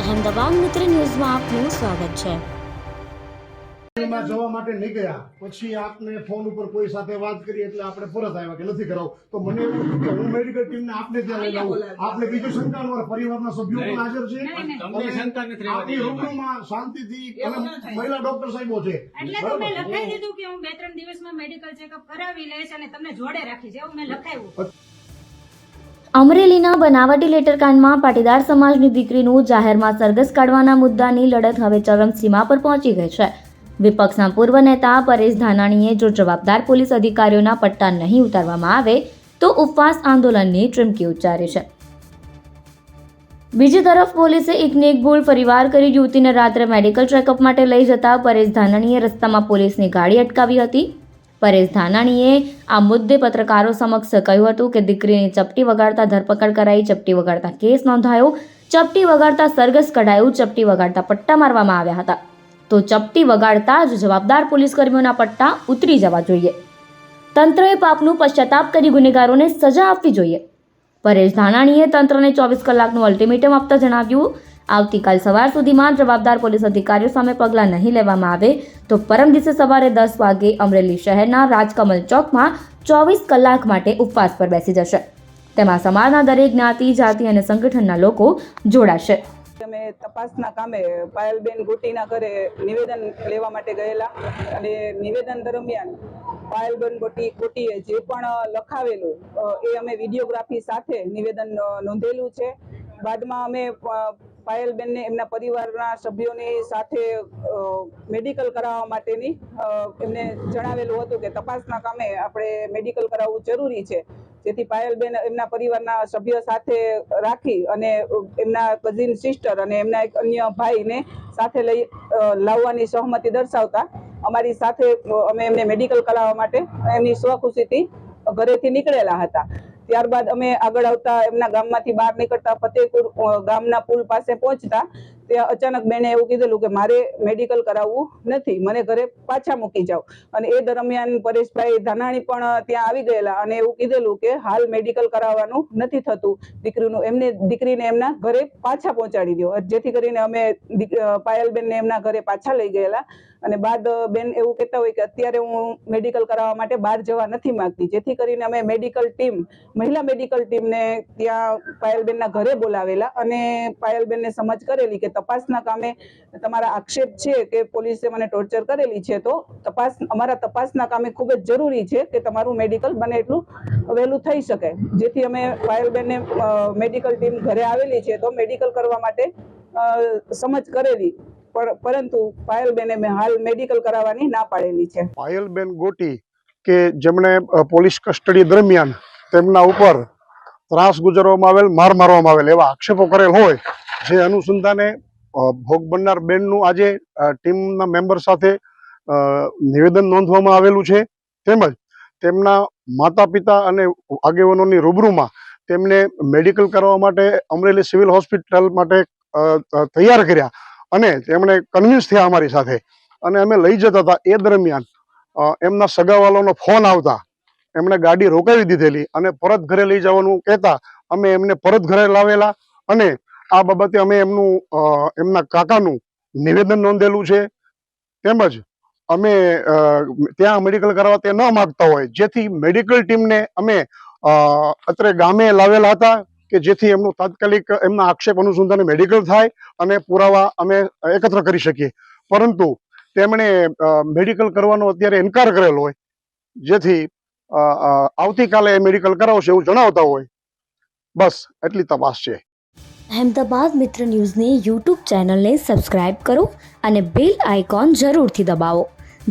અહેમદાબાદ મિત્ર ન્યૂઝમાં આપનું સ્વાગત છે। માં જવા માટે નહીં ગયા, પછી આપને ફોન ઉપર કોઈ સાથે વાત કરી એટલે આપણે પરત આવ્યા કે નથી કરાવ, તો મને એવું થયું કે હું મેડિકલ ટીમને આપને ત્યાં લઈ જાઉં, આપને બીજું શંકા અમારા પરિવારના સભ્યો પણ હાજર છે, આપની રૂબરૂમાં શાંતિથી અને મહિલા ડોક્ટર સાહેબો છે, એટલે તો મેં લખાઈ દીધું કે હું 2-3 દિવસમાં મેડિકલ ચેકઅપ કરાવી લઈશ અને તમને જોડે રાખીશ, એવું મેં લખાયું। અમરેલીના બનાવટી લેટરકાંડમાં પાટીદાર સમાજની દીકરીનું જાહેરમાં સરઘસ કાઢવાના મુદ્દાની લડત હવે ચરમસીમા પર પહોંચી ગઈ છે। વિપક્ષના પૂર્વ નેતા પરેશ ધાનાણીએ જો જવાબદાર પોલીસ અધિકારીઓના પટ્ટા નહીં ઉતારવામાં આવે તો ઉપવાસ આંદોલનની ચીમકી ઉચ્ચારી છે। બીજી તરફ પોલીસે એકને એક ભૂલ ફરીવાર કરી યુવતીને રાત્રે મેડિકલ ચેકઅપ માટે લઈ જતા પરેશ ધાનાણીએ રસ્તામાં પોલીસની ગાડી અટકાવી હતી। પરેશ ધાનાણીએ આ મુદ્દે પત્રકારો સમક્ષ કહ્યું હતું કે દીકરીની ચપટી વગાડતા ધરપકડ કરાઈ, ચપટી વગાડતા કેસ નોંધાયો, ચપટી વગાડતા સરઘસ કઢાયું, ચપટી વગાડતા પટ્ટા મારવામાં આવ્યા હતા, તો ચપટી વગાડતા જ જવાબદાર પોલીસ કર્મીઓના પટ્ટા ઉતરી જવા જોઈએ। તંત્રએ પાપનું પશ્ચાતાપ કરી ગુનેગારોને સજા આપવી જોઈએ। પરેશ ધાનાણીએ તંત્રને 24 કલાકનું અલ્ટિમેટમ આપતા જણાવ્યું, આવતીકાલ સવાર સુધીમાં જવાબદાર પોલીસ અધિકારીઓ સામે પગલાં નહીં લેવામાં આવે તો પરમ દિવસે સવારે 10 વાગે અમરેલી શહેરના રાજકમલ ચોકમાં 24 કલાક માટે ઉપવાસ પર બેસી જશે। તેમાં સમાજના દરેક જ્ઞાતિ, જાતિ અને સંગઠનના લોકો જોડાશે। અમે તપાસના કામે પાયલબેન ગોટીના ઘરે નિવેદન લેવા માટે ગયેલા અને નિવેદન દરમિયાન પાયલબેન ગોટીએ જે પણ લખાવેલું એ અમે વિડીયોગ્રાફી સાથે નિવેદન નોંધેલું છે। બાદમાં અમે પાયલબેનને એમના પરિવારના સભ્યોની સાથે મેડિકલ કરાવવા માટેની એમને જણાવેલું હતું કે તપાસના કામે આપણે મેડિકલ કરાવવું જરૂરી છે, જેથી પાયલબેન એમના પરિવારના સભ્ય સાથે રાખી અને એમના કઝિન સિસ્ટર અને એમના એક અન્ય ભાઈને સાથે લઈ લાવવાની સહમતિ દર્શાવતા અમારી સાથે અમે એમને મેડિકલ કરાવવા માટે એમની સ્વખુશીથી ઘરેથી નીકળેલા હતા। ત્યારબાદ અમે આગળ આવતા એમના ગામમાંથી બહાર નીકળતા ફતેહપુર ગામના પુલ પાસે પહોંચતા ત્યાં અચાનક બેને એવું કીધેલું કે મારે મેડિકલ કરાવવું નથી, મને ઘરે પાછા મૂકી જાઓ। અને એ દરમિયાન પરેશભાઈ ધાનાણી પણ ત્યાં આવી ગયેલા અને એવું કીધેલું કે હાલ મેડિકલ કરાવવાનું નથી થતું, દીકરીને એમના ઘરે પાછા પહોંચાડી દો, જેથી કરીને અમે પાયલબેનને એમના ઘરે પાછા લઈ ગયેલા। અને બાદ બેન એવું કહેતા હોય કે અત્યારે હું મેડિકલ કરાવવા માટે બહાર જવા નથી માંગતી, જેથી કરીને અમે મહિલા મેડિકલ ટીમને ત્યાં પાયલબેનના ઘરે બોલાવેલા અને પાયલબેનને સમજ કરેલી કે તપાસના કામે તમારા આક્ષેપ છે કે પોલીસે મને ટોર્ચર કરેલી છે, તો અમારા તપાસના કામે ખૂબ જ જરૂરી છે કે તમારું મેડિકલ બને એટલું વહેલું થઈ શકે, જેથી અમે પાયલબેનને મેડિકલ ટીમ ઘરે આવેલી છે તો મેડિકલ કરવા માટે સમજ કરેલી, પરંતુ પાયલબેને મેં હાલ મેડિકલ કરાવવાની ના પાડેલી છે। પાયલબેન ગોટી કે જેમણે પોલીસ કસ્ટડી દરમિયાન તેમના ઉપર ત્રાસ ગુજારવામાં આવેલ, માર મારવામાં આવેલ એવા આક્ષેપો કરેલ હોય, જે અનુસંધાને ભોગ બનનાર બેનનું આજે ટીમના મેમ્બર સાથે નિવેદન નોંધવામાં આવેલું છે, તેમજ તેમના માતા પિતા અને આગેવાનોની રૂબરૂમાં તેમને મેડિકલ કરવા માટે અમરેલી સિવિલ હોસ્પિટલ માટે તૈયાર કર્યા અને તેમણે કન્વિન્સ થયા અમારી સાથે અને અમે લઈ જતા હતા। એ દરમિયાન એમના સગાવાલાનો ફોન આવતા એમણે ગાડી રોકાવી દીધેલી અને પરત ઘરે લઈ જવાનું કહેતા અમે એમને પરત ઘરે લાવેલા અને આ બાબતે અમે એમના કાકાનું નિવેદન નોંધેલું છે, તેમજ અમે ત્યાં મેડિકલ કરાવવા તે ન માગતા હોય, જેથી મેડિકલ ટીમને અમે અત્રે ગામે લાવેલા હતા કે જેથી એમનું તાત્કાલિક એમના આક્ષેપ અનુસંધાને મેડિકલ થાય અને પુરાવા અમે એકત્ર કરી શકીએ, પરંતુ તેમણે મેડિકલ કરવાનો અત્યારે ઇનકાર કરેલો હોય, જેથી આવતીકાલે મેડિકલ કરાવશે એવું જણાવતા હોય। બસ એટલી તપાસ છે। અહેમદાબાદ મિત્ર ન્યૂઝની યુટ્યુબ ચેનલને સબસ્ક્રાઇબ કરો અને બેલ આઇકોન જરૂરથી દબાવો,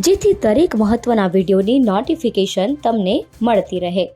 જેથી દરેક મહત્વના વિડીયોની નોટિફિકેશન તમને મળતી રહે।